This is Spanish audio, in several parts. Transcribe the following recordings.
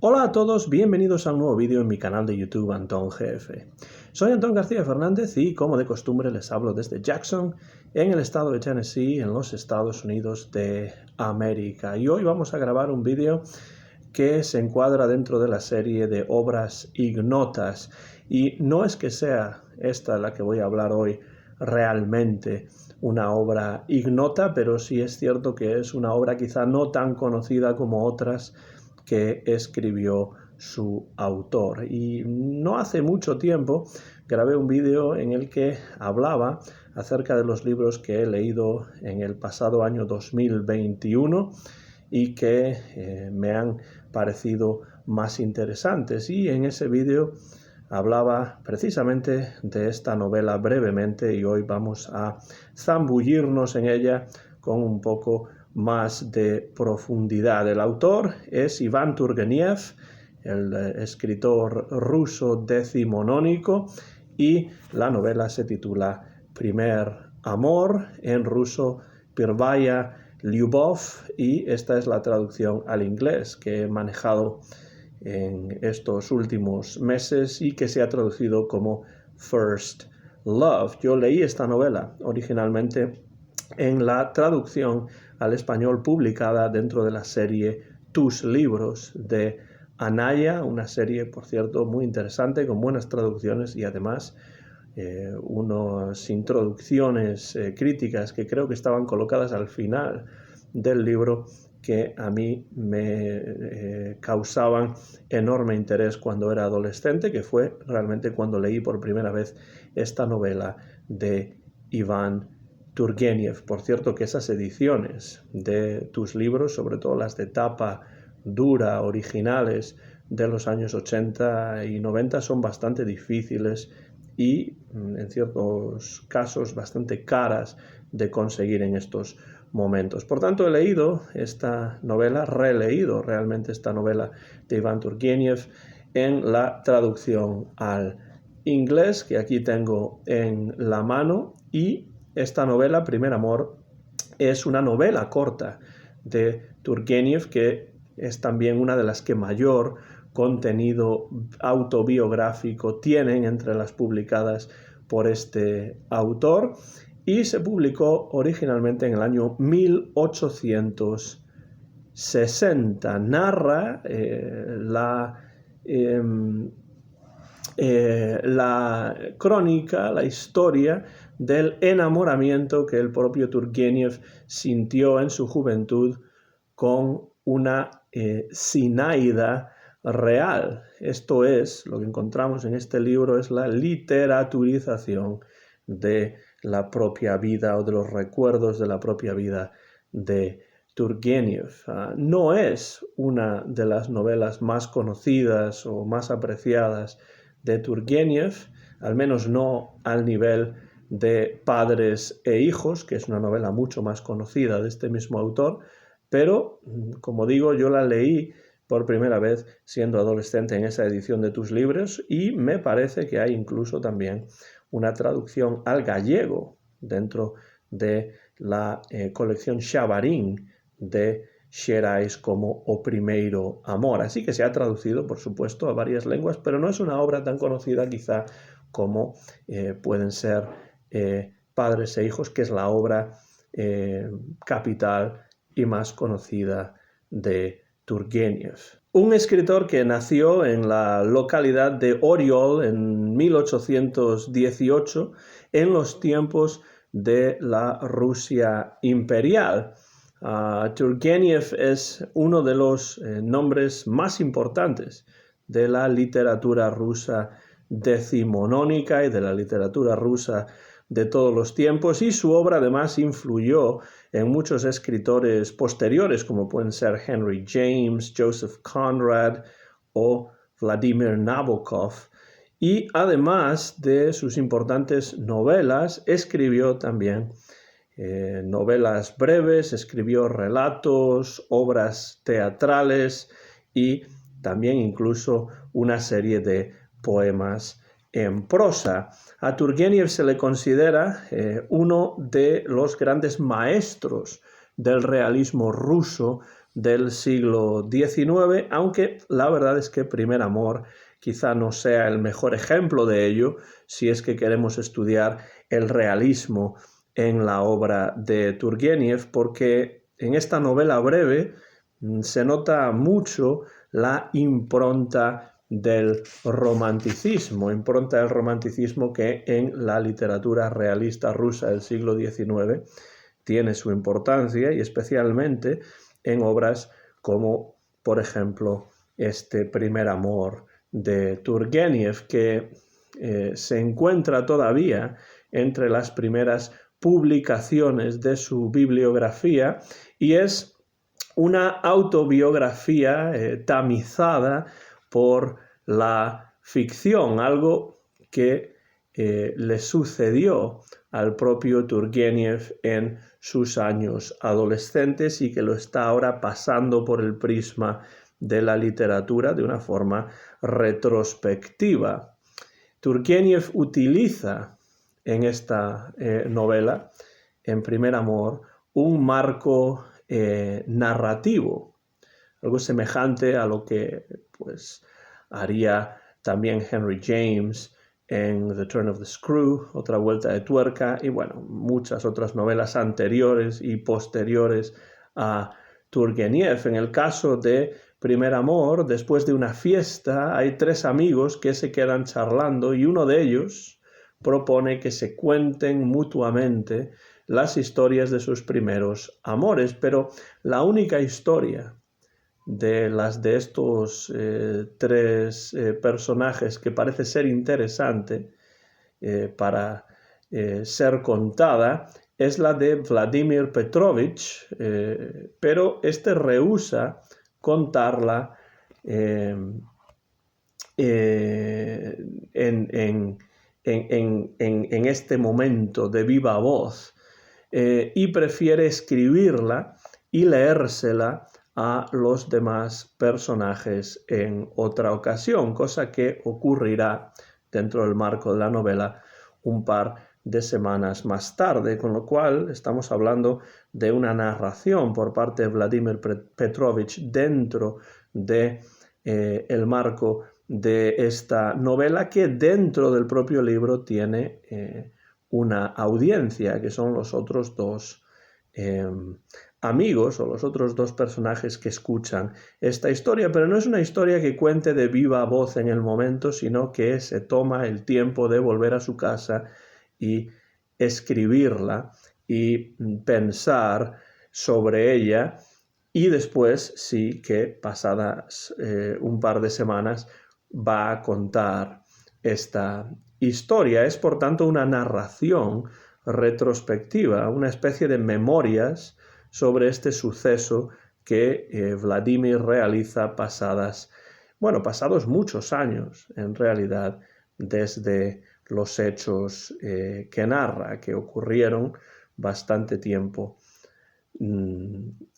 Hola a todos, bienvenidos a un nuevo vídeo en mi canal de YouTube Antón GF. Soy Antón García Fernández y, como de costumbre, les hablo desde Jackson, en el estado de Tennessee, en los Estados Unidos de América. Y hoy vamos a grabar un vídeo que se encuadra dentro de la serie de obras ignotas. Y no es que sea esta la que voy a hablar hoy realmente una obra ignota, pero sí es cierto que es una obra quizá no tan conocida como otras que escribió su autor. Y no hace mucho tiempo grabé un vídeo en el que hablaba acerca de los libros que he leído en el pasado año 2021 y que me han parecido más interesantes. Y en ese vídeo hablaba precisamente de esta novela brevemente y hoy vamos a zambullirnos en ella con un poco más de profundidad. El autor es Iván Turgeniev, el escritor ruso decimonónico, y la novela se titula Primer amor, en ruso Первая любовь, y esta es la traducción al inglés que he manejado en estos últimos meses y que se ha traducido como First Love. Yo leí esta novela originalmente en la traducción al español publicada dentro de la serie Tus libros de Anaya, una serie, por cierto, muy interesante, con buenas traducciones y además unas introducciones críticas que creo que estaban colocadas al final del libro que a mí me causaban enorme interés cuando era adolescente, que fue realmente cuando leí por primera vez esta novela de Iván Turgeniev. Por cierto, que esas ediciones de tus libros, sobre todo las de tapa dura, originales, de los años 80 y 90, son bastante difíciles y, en ciertos casos, bastante caras de conseguir en estos momentos. Por tanto, he leído esta novela, releído realmente esta novela de Iván Turgeniev en la traducción al inglés, que aquí tengo en la mano, y esta novela, Primer amor, es una novela corta de Turgeniev que es también una de las que mayor contenido autobiográfico tienen entre las publicadas por este autor, y se publicó originalmente en el año 1860. Narra la crónica, la historia del enamoramiento que el propio Turgeniev sintió en su juventud con una Zinaida real. Esto es, lo que encontramos en este libro es la literaturización de la propia vida o de los recuerdos de la propia vida de Turgeniev. No es una de las novelas más conocidas o más apreciadas de Turgeniev, al menos no al nivel de Padres e hijos, que es una novela mucho más conocida de este mismo autor, pero, como digo, yo la leí por primera vez siendo adolescente en esa edición de Tus libros, y me parece que hay incluso también una traducción al gallego dentro de la colección Xabarín de Xerais como O Primeiro Amor. Así que se ha traducido, por supuesto, a varias lenguas, pero no es una obra tan conocida quizá como pueden ser Padres e hijos, que es la obra capital y más conocida de Turgeniev. Un escritor que nació en la localidad de Oriol en 1818, en los tiempos de la Rusia imperial. Turgeniev es uno de los nombres más importantes de la literatura rusa decimonónica y de la literatura rusa de todos los tiempos, y su obra además influyó en muchos escritores posteriores, como pueden ser Henry James, Joseph Conrad o Vladimir Nabokov. Y además de sus importantes novelas, escribió también novelas breves, escribió relatos, obras teatrales y también incluso una serie de poemas en prosa. A Turgeniev se le considera uno de los grandes maestros del realismo ruso del siglo XIX, aunque la verdad es que Primer Amor quizá no sea el mejor ejemplo de ello si es que queremos estudiar el realismo en la obra de Turgenev, porque en esta novela breve se nota mucho la impronta del romanticismo que en la literatura realista rusa del siglo XIX tiene su importancia, y especialmente en obras como, por ejemplo, este Primer Amor de Turgenev, que se encuentra todavía entre las primeras publicaciones de su bibliografía, y es una autobiografía tamizada por la ficción, algo que le sucedió al propio Turgenev en sus años adolescentes y que lo está ahora pasando por el prisma de la literatura de una forma retrospectiva. Turgenev utiliza en esta novela, en Primer Amor, un marco narrativo, algo semejante a lo que pues haría también Henry James en The Turn of the Screw, Otra vuelta de tuerca, y bueno, muchas otras novelas anteriores y posteriores a Turgenev. En el caso de Primer Amor, después de una fiesta, hay tres amigos que se quedan charlando y uno de ellos propone que se cuenten mutuamente las historias de sus primeros amores, pero la única historia de las de estos tres personajes que parece ser interesante para ser contada es la de Vladimir Petrovich, pero este rehúsa contarla en este momento de viva voz, y prefiere escribirla y leérsela a los demás personajes en otra ocasión, cosa que ocurrirá dentro del marco de la novela un par de semanas más tarde, con lo cual estamos hablando de una narración por parte de Vladimir Petrovich dentro de el marco de esta novela, que dentro del propio libro tiene una audiencia, que son los otros dos amigos o los otros dos personajes que escuchan esta historia, pero no es una historia que cuente de viva voz en el momento, sino que se toma el tiempo de volver a su casa y escribirla y pensar sobre ella, y después sí que pasadas un par de semanas va a contar esta historia. Es por tanto una narración retrospectiva, una especie de memorias sobre este suceso que Vladimir realiza pasados muchos años, en realidad, desde los hechos que narra, que ocurrieron bastante tiempo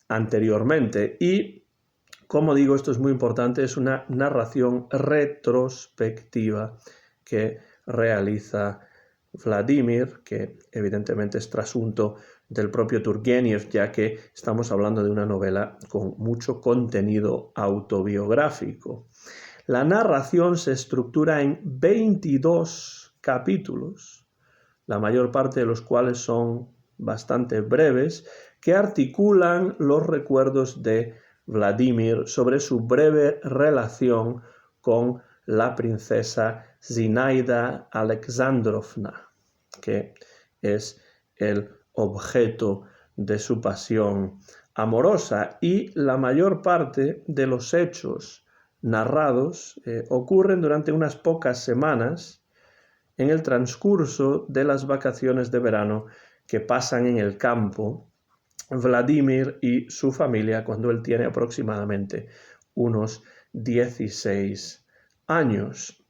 anteriormente. Y, como digo, esto es muy importante, es una narración retrospectiva que realiza Vladimir, que evidentemente es trasunto del propio Turgenev, ya que estamos hablando de una novela con mucho contenido autobiográfico. La narración se estructura en 22 capítulos, la mayor parte de los cuales son bastante breves, que articulan los recuerdos de Vladimir sobre su breve relación con la princesa Zinaida Alexandrovna, que es el objeto de su pasión amorosa, y la mayor parte de los hechos narrados ocurren durante unas pocas semanas en el transcurso de las vacaciones de verano que pasan en el campo Vladimir y su familia cuando él tiene aproximadamente unos 16 años.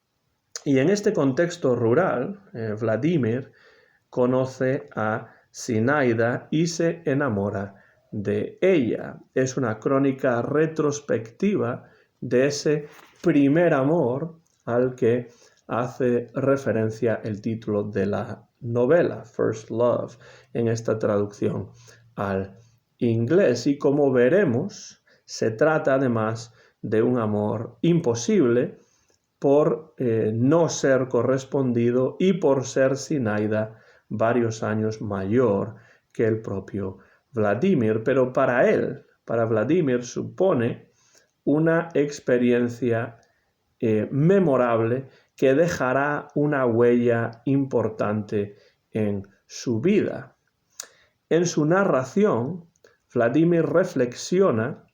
Y en este contexto rural, Vladimir conoce a Zinaida y se enamora de ella. Es una crónica retrospectiva de ese primer amor al que hace referencia el título de la novela, First Love, en esta traducción al inglés. Y como veremos, Se trata además de un amor imposible por no ser correspondido y por ser Zinaida varios años mayor que el propio Vladimir. Pero para él, para Vladimir, supone una experiencia memorable que dejará una huella importante en su vida. En su narración, Vladimir reflexiona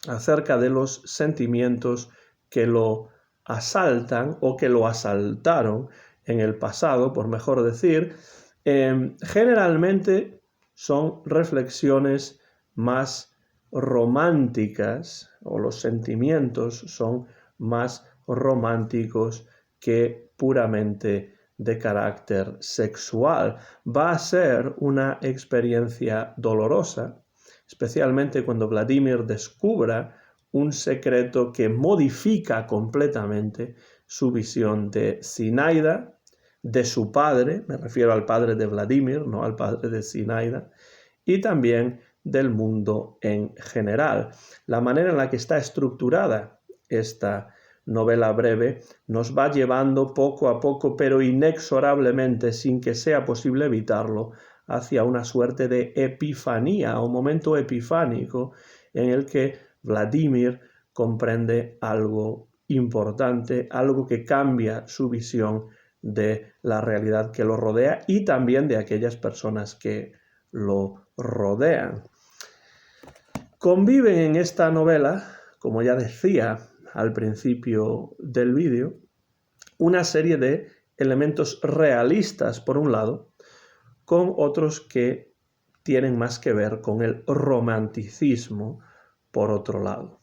acerca de los sentimientos que lo asaltan o que lo asaltaron en el pasado, por mejor decir. Generalmente son reflexiones más románticas, o los sentimientos son más románticos que puramente de carácter sexual. Va a ser una experiencia dolorosa, especialmente cuando Vladimir descubra un secreto que modifica completamente su visión de Zinaida, de su padre, me refiero al padre de Vladimir, no al padre de Zinaida, y también del mundo en general. La manera en la que está estructurada esta novela breve nos va llevando poco a poco, pero inexorablemente, sin que sea posible evitarlo, hacia una suerte de epifanía o momento epifánico en el que Vladimir comprende algo importante, algo que cambia su visión de la realidad que lo rodea y también de aquellas personas que lo rodean. Conviven en esta novela, como ya decía al principio del vídeo, una serie de elementos realistas por un lado, con otros que tienen más que ver con el romanticismo por otro lado.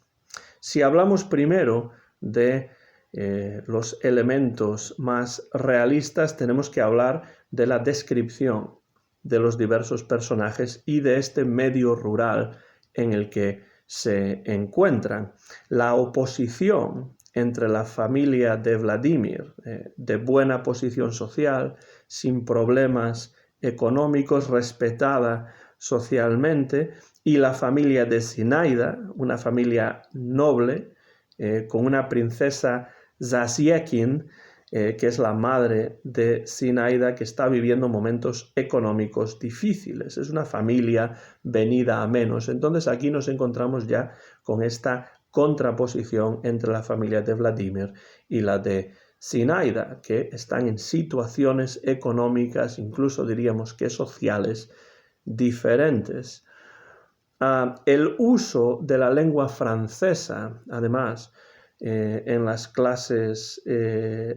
Si hablamos primero de los elementos más realistas, tenemos que hablar de la descripción de los diversos personajes y de este medio rural en el que se encuentran. La oposición entre la familia de Vladimir, de buena posición social, sin problemas económicos, respetada socialmente, y la familia de Zinaida, una familia noble, con una princesa Zasyekin, que es la madre de Zinaida, que está viviendo momentos económicos difíciles. Es una familia venida a menos. Entonces aquí nos encontramos ya con esta contraposición entre la familia de Vladimir y la de Zinaida, que están en situaciones económicas, incluso diríamos que sociales, diferentes. El uso de la lengua francesa, además, en las clases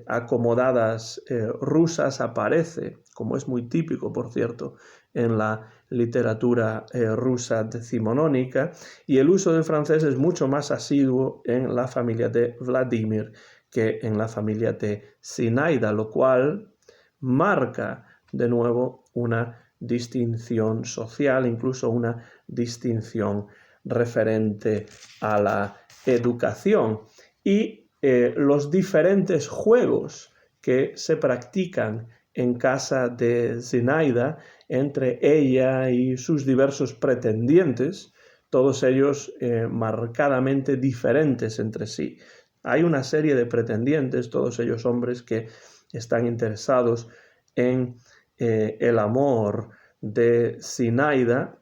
acomodadas rusas aparece, como es muy típico, por cierto, en la literatura rusa decimonónica, y el uso del francés es mucho más asiduo en la familia de Vladimir que en la familia de Zinaida, lo cual marca de nuevo una distinción social, incluso una distinción referente a la educación. Y los diferentes juegos que se practican en casa de Zinaida entre ella y sus diversos pretendientes, todos ellos marcadamente diferentes entre sí. Hay una serie de pretendientes, todos ellos hombres que están interesados en el amor de Zinaida.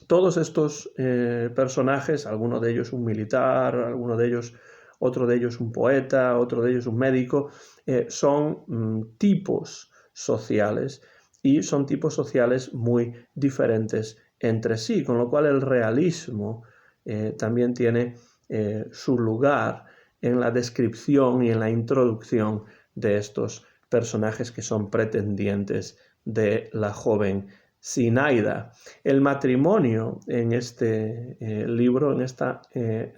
Todos estos personajes, alguno de ellos un militar, otro de ellos un poeta, otro de ellos un médico, son tipos sociales y son tipos sociales muy diferentes entre sí, con lo cual el realismo también tiene su lugar en la descripción y en la introducción de estos personajes que son pretendientes de la joven Zinaida. El matrimonio en este libro, en esta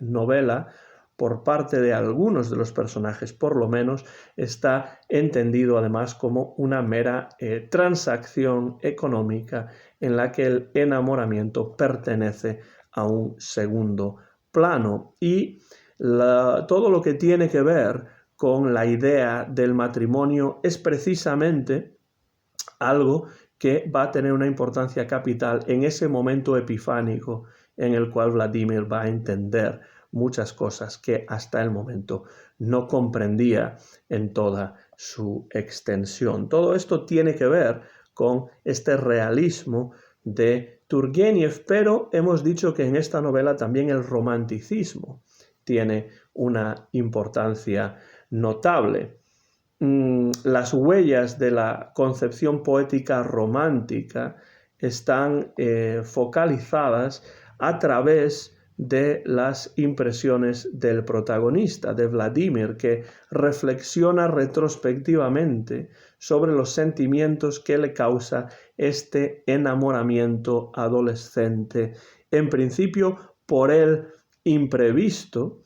novela, por parte de algunos de los personajes, por lo menos, está entendido además como una mera transacción económica en la que el enamoramiento pertenece a un segundo plano. Y todo lo que tiene que ver con la idea del matrimonio es precisamente algo que va a tener una importancia capital en ese momento epifánico en el cual Vladimir va a entender muchas cosas que hasta el momento no comprendía en toda su extensión. Todo esto tiene que ver con este realismo de Turgenev, pero hemos dicho que en esta novela también el romanticismo tiene una importancia notable. Las huellas de la concepción poética romántica están focalizadas a través de las impresiones del protagonista, de Vladimir, que reflexiona retrospectivamente sobre los sentimientos que le causa este enamoramiento adolescente, en principio por el imprevisto,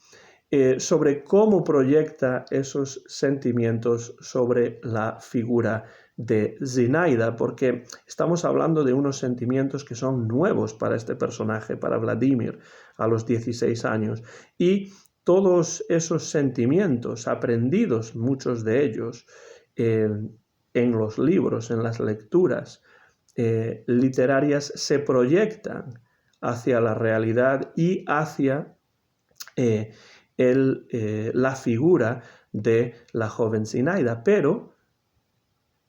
sobre cómo proyecta esos sentimientos sobre la figura de Zinaida, porque estamos hablando de unos sentimientos que son nuevos para este personaje, para Vladimir, a los 16 años, y todos esos sentimientos aprendidos, muchos de ellos, en los libros, en las lecturas literarias, se proyectan hacia la realidad y hacia la figura de la joven Zinaida, pero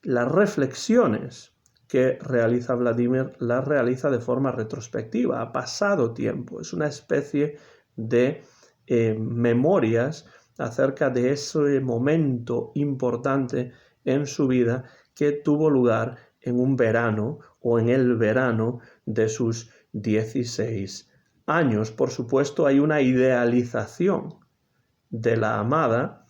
las reflexiones que realiza Vladimir las realiza de forma retrospectiva, ha pasado tiempo, es una especie de memorias acerca de ese momento importante en su vida que tuvo lugar en un verano o en el verano de sus 16 años. Por supuesto, hay una idealización de la amada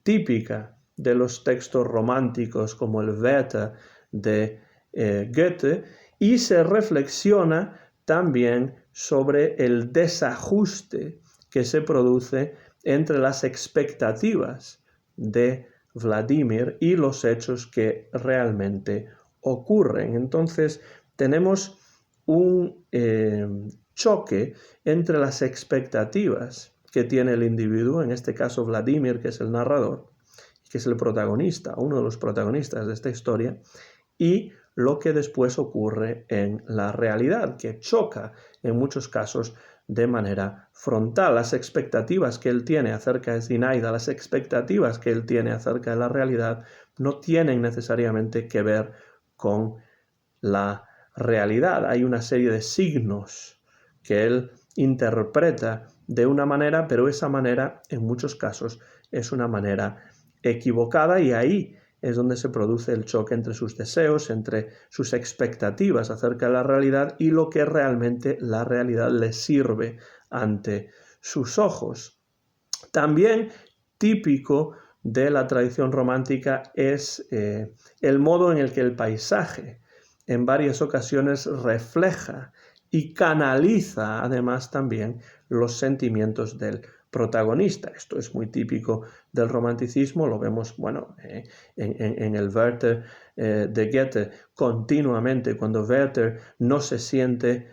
típica de los textos románticos como el Werther de Goethe, y se reflexiona también sobre el desajuste que se produce entre las expectativas de Vladimir y los hechos que realmente ocurren. Entonces tenemos un choque entre las expectativas que tiene el individuo, en este caso Vladimir, que es el narrador, que es el protagonista, uno de los protagonistas de esta historia, y lo que después ocurre en la realidad, que choca en muchos casos de manera frontal. Las expectativas que él tiene acerca de Zinaida, las expectativas que él tiene acerca de la realidad, no tienen necesariamente que ver con la realidad. Hay una serie de signos que él interpreta de una manera, pero esa manera en muchos casos es una manera equivocada, y ahí es donde se produce el choque entre sus deseos, entre sus expectativas acerca de la realidad y lo que realmente la realidad le sirve ante sus ojos. También típico de la tradición romántica es el modo en el que el paisaje en varias ocasiones refleja y canaliza además también los sentimientos del protagonista. Esto es muy típico del romanticismo, lo vemos en el Werther de Goethe continuamente. Cuando Werther no se siente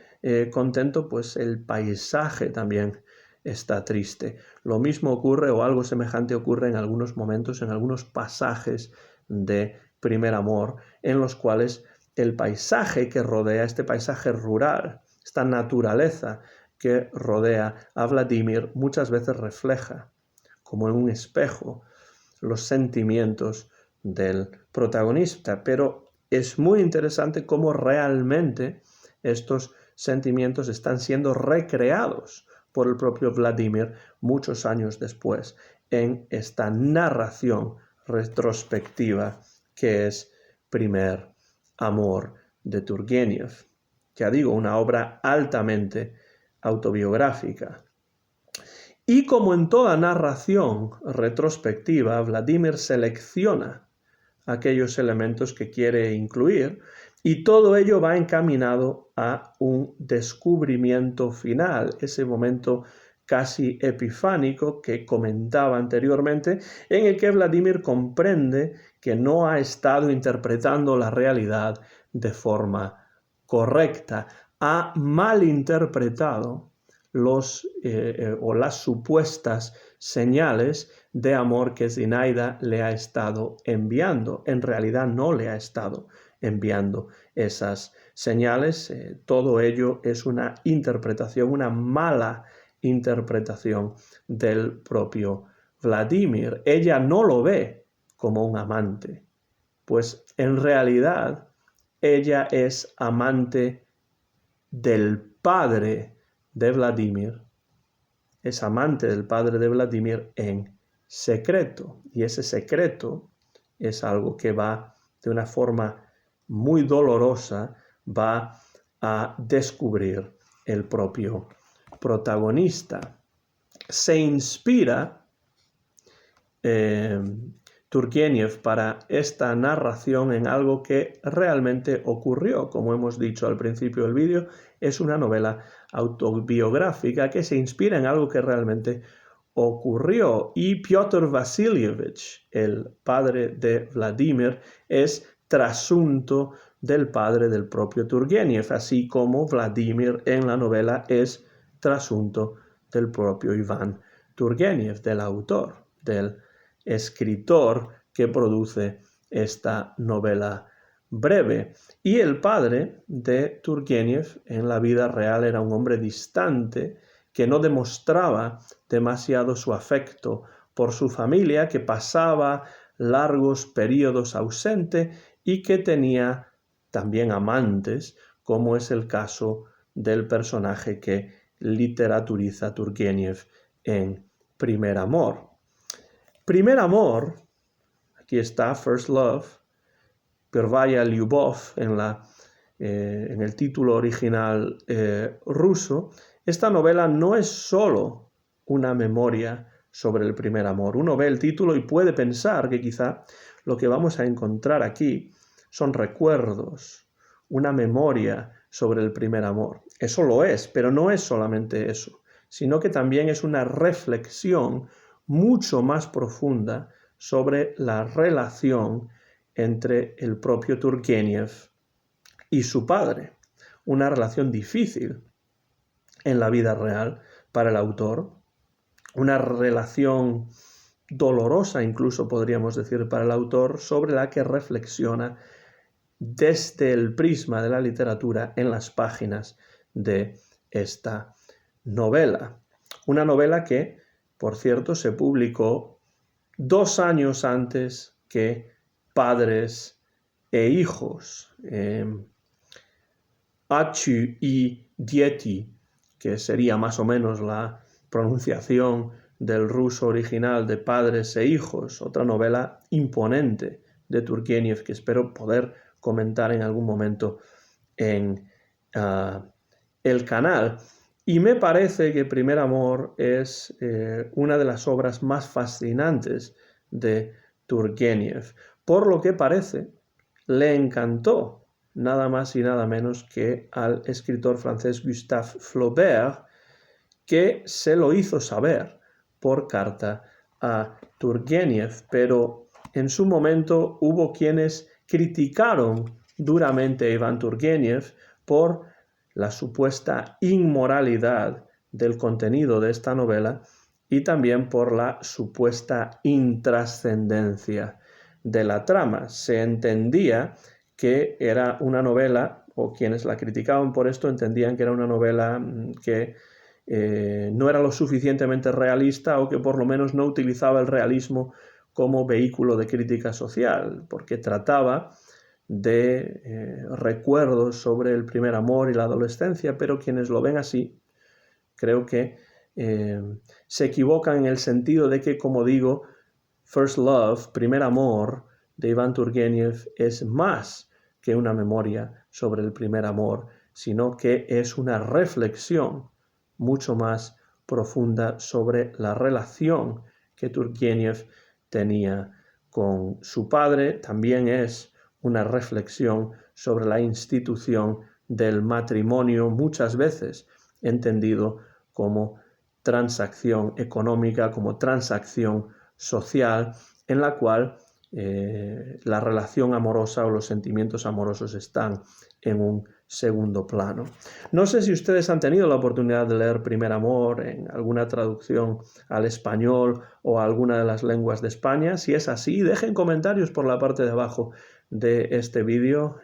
contento, pues el paisaje también está triste. Lo mismo ocurre, o algo semejante ocurre, en algunos momentos, en algunos pasajes de Primer Amor, en los cuales el paisaje que rodea, este paisaje rural, esta naturaleza que rodea a Vladimir, muchas veces refleja, como en un espejo, los sentimientos del protagonista. Pero es muy interesante cómo realmente estos sentimientos están siendo recreados por el propio Vladimir muchos años después en esta narración retrospectiva que es Primer Amor de Turgenev. Ya digo, una obra altamente autobiográfica. Y como en toda narración retrospectiva, Vladimir selecciona aquellos elementos que quiere incluir, y todo ello va encaminado a un descubrimiento final, ese momento casi epifánico que comentaba anteriormente, en el que Vladimir comprende que no ha estado interpretando la realidad de forma correcta, ha malinterpretado las supuestas señales de amor que Zinaida le ha estado enviando. En realidad no le ha estado enviando esas señales, todo ello es una interpretación, una mala interpretación del propio Vladimir. Ella no lo ve como un amante, pues en realidad ella es amante del padre de Vladimir, es amante del padre de Vladimir en secreto, y ese secreto es algo que va de una forma muy dolorosa, va a descubrir el propio protagonista. Se inspira Turgenev para esta narración en algo que realmente ocurrió. Como hemos dicho al principio del vídeo, es una novela autobiográfica que se inspira en algo que realmente ocurrió. Y Piotr Vasilievich, el padre de Vladimir, es trasunto del padre del propio Turgenev, así como Vladimir en la novela es trasunto del propio Iván Turgenev, del autor, del escritor que produce esta novela breve. Y el padre de Turgenev en la vida real era un hombre distante que no demostraba demasiado su afecto por su familia, que pasaba largos periodos ausente y que tenía también amantes, como es el caso del personaje que literaturiza Turgenev en Primer Amor. Primer Amor, aquí está, First Love, Первая любовь en el título original ruso. Esta novela no es solo una memoria sobre el primer amor. Uno ve el título y puede pensar que quizá lo que vamos a encontrar aquí son recuerdos, una memoria sobre el primer amor. Eso lo es, pero no es solamente eso, sino que también es una reflexión mucho más profunda sobre la relación entre el propio Turgenev y su padre. Una relación difícil en la vida real para el autor, una relación dolorosa incluso podríamos decir para el autor, sobre la que reflexiona desde el prisma de la literatura en las páginas de esta novela. Una novela que, por cierto, se publicó 2 años antes que Padres e Hijos, Отцы и Дети, que sería más o menos la pronunciación del ruso original de Padres e Hijos, otra novela imponente de Turgenev que espero poder comentar en algún momento en el canal. Y me parece que Primer Amor es una de las obras más fascinantes de Turgenev. Por lo que parece, le encantó nada más y nada menos que al escritor francés Gustave Flaubert, que se lo hizo saber por carta a Turgenev, pero en su momento hubo quienes criticaron duramente a Iván Turgenev por la supuesta inmoralidad del contenido de esta novela y también por la supuesta intrascendencia de la trama. Se entendía que era una novela, o quienes la criticaban por esto entendían que era una novela que no era lo suficientemente realista o que por lo menos no utilizaba el realismo como vehículo de crítica social, porque trataba de recuerdos sobre el primer amor y la adolescencia, pero quienes lo ven así, creo que se equivocan en el sentido de que, como digo, First Love, Primer Amor, de Iván Turgenev, es más que una memoria sobre el primer amor, sino que es una reflexión mucho más profunda sobre la relación que Turgenev tenía con su padre. También es una reflexión sobre la institución del matrimonio, muchas veces entendido como transacción económica, como transacción social, en la cual la relación amorosa o los sentimientos amorosos están en un segundo plano. No sé si ustedes han tenido la oportunidad de leer Primer Amor en alguna traducción al español o a alguna de las lenguas de España. Si es así, dejen comentarios por la parte de abajo de este vídeo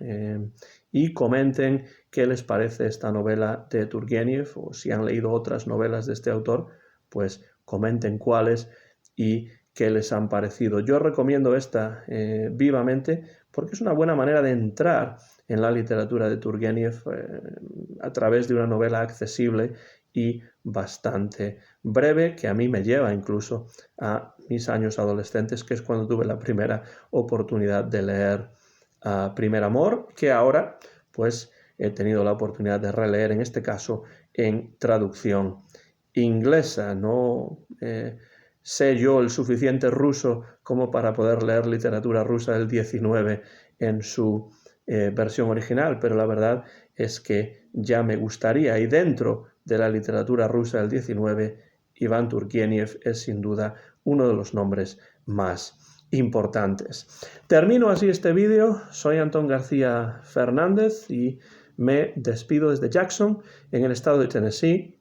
y comenten qué les parece esta novela de Turgenev, o si han leído otras novelas de este autor, pues comenten cuáles y qué les han parecido. Yo recomiendo esta vivamente porque es una buena manera de entrar en la literatura de Turgenev a través de una novela accesible y bastante breve, que a mí me lleva incluso a mis años adolescentes, que es cuando tuve la primera oportunidad de leer Primer Amor, que ahora pues he tenido la oportunidad de releer, en este caso en traducción inglesa. No sé yo el suficiente ruso como para poder leer literatura rusa del 19 en su versión original, pero la verdad es que ya me gustaría, y dentro de la literatura rusa del 19, Iván Turgenev es sin duda uno de los nombres más importantes. Termino así este vídeo. Soy Antón García Fernández y me despido desde Jackson, en el estado de Tennessee,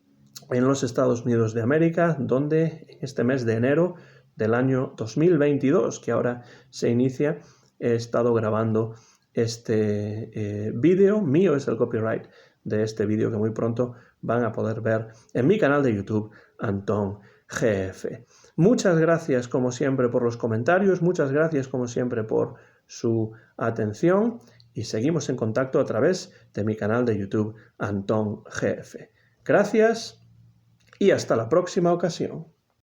en los Estados Unidos de América, donde en este mes de enero del año 2022, que ahora se inicia, he estado grabando este vídeo. Mío es el copyright de este vídeo, que muy pronto van a poder ver en mi canal de YouTube, Antón GF. Muchas gracias como siempre por los comentarios, muchas gracias como siempre por su atención y seguimos en contacto a través de mi canal de YouTube, Antón GF. Gracias y hasta la próxima ocasión.